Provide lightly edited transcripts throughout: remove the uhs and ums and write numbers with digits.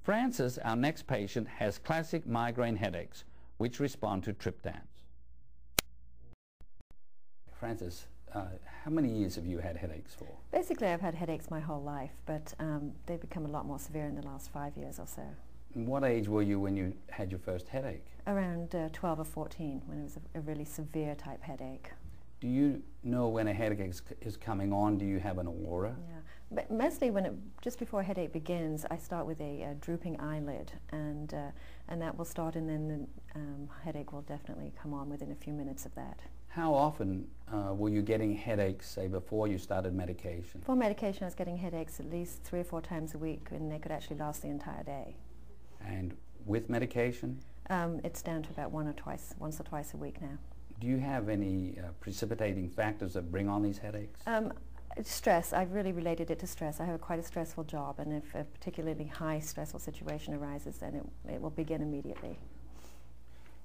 Francis, our next patient, has classic migraine headaches which respond to triptans. Francis, how many years have you had headaches for? Basically, I've had headaches my whole life, but they've become a lot more severe in the last 5 years or so. And what age were you when you had your first headache? Around 12 or 14, when it was a really severe type headache. Do you know when a headache is coming on? Do you have an aura? Yeah, but mostly just before a headache begins, I start with a drooping eyelid, and that will start, and then the headache will definitely come on within a few minutes of that. How often were you getting headaches, say, before you started medication? Before medication, I was getting headaches at least 3 or 4 times a week, and they could actually last the entire day. And with medication? It's down to about once or twice a week now. Do you have any precipitating factors that bring on these headaches? Stress. I've really related it to stress. I have quite a stressful job, and if a particularly high stressful situation arises, then it will begin immediately.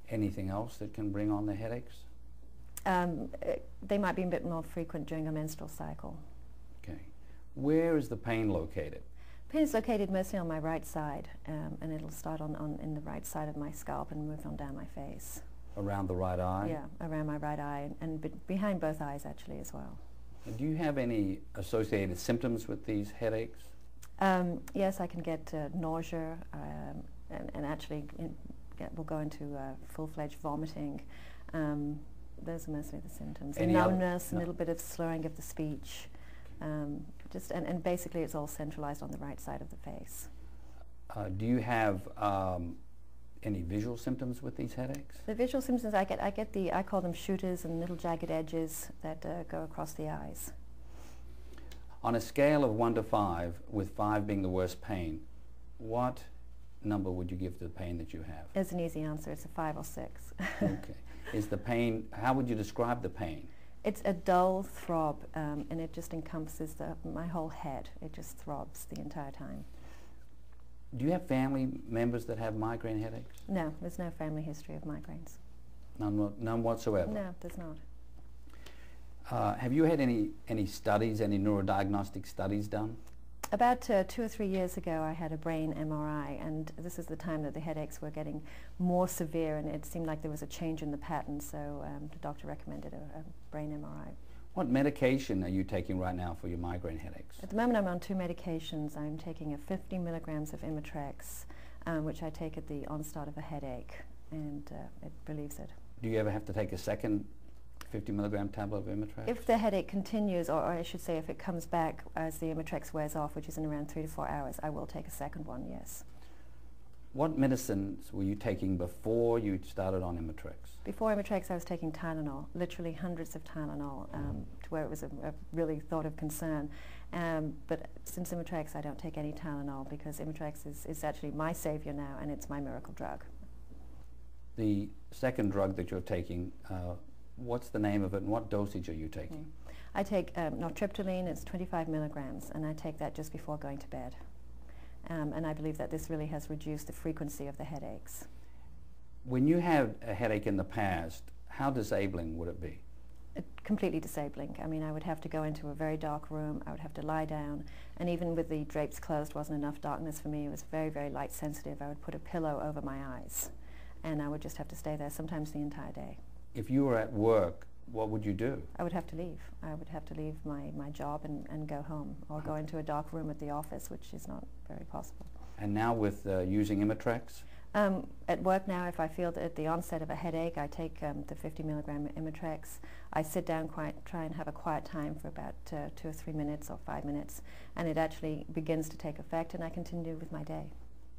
Anything else that can bring on the headaches? They might be a bit more frequent during a menstrual cycle. Okay. Where is the pain located? Pain is located mostly on my right side, and it'll start in the right side of my scalp and move on down my face. Around the right eye? Yeah, around my right eye, and behind both eyes actually as well. And do you have any associated symptoms with these headaches? Yes, I can get nausea, and actually will go into full-fledged vomiting. Those are mostly the symptoms. And numbness, a little bit of slurring of the speech. And basically it's all centralized on the right side of the face. Do you have any visual symptoms with these headaches? The visual symptoms, I call them shooters and little jagged edges that go across the eyes. On a scale of 1 to 5, with 5 being the worst pain, what number would you give to the pain that you have? It's an easy answer. It's a 5 or 6. Okay. Is the pain, how would you describe the pain? It's a dull throb, and it just encompasses my whole head. It just throbs the entire time. Do you have family members that have migraine headaches? No, there's no family history of migraines. None whatsoever? No, there's not. Have you had any studies, any neurodiagnostic studies done? About 2 or 3 years ago, I had a brain MRI, and this is the time that the headaches were getting more severe, and it seemed like there was a change in the pattern, so the doctor recommended a brain MRI. What medication are you taking right now for your migraine headaches? At the moment, I'm on 2 medications. I'm taking 50 milligrams of Imitrex, which I take at the onset of a headache, and it relieves it. Do you ever have to take a second 50 milligram tablet of Imitrex? If the headache continues, or I should say if it comes back as the Imitrex wears off, which is in around 3 to 4 hours, I will take a second one, yes. What medicines were you taking before you started on Imitrex? Before Imitrex, I was taking Tylenol, literally hundreds of Tylenol, to where it was a really thought of concern. But since Imitrex, I don't take any Tylenol, because Imitrex is actually my savior now, and it's my miracle drug. The second drug that you're taking, what's the name of it, and what dosage are you taking? I take nortriptyline. It's 25 milligrams, and I take that just before going to bed. And I believe that this really has reduced the frequency of the headaches. When you had a headache in the past, how disabling would it be? Completely disabling. I mean, I would have to go into a very dark room, I would have to lie down, and even with the drapes closed wasn't enough darkness for me. It was very, very light sensitive. I would put a pillow over my eyes, and I would just have to stay there, sometimes the entire day. If you were at work, what would you do? I would have to leave. I would have to leave my job and go home, or go into a dark room at the office, which is not very possible. And now with using Imitrex? At work now, if I feel that at the onset of a headache, I take the 50 milligram Imitrex. I sit down, try and have a quiet time for about 2 or 3 minutes or 5 minutes, and it actually begins to take effect, and I continue with my day.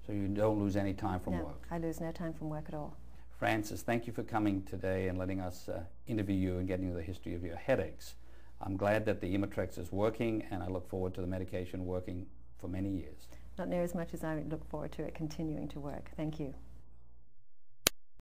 So you don't lose any time from No, work? I lose no time from work at all. Francis, thank you for coming today and letting us interview you and getting the history of your headaches. I'm glad that the Imitrex is working, and I look forward to the medication working for many years. Not near as much as I look forward to it continuing to work. Thank you.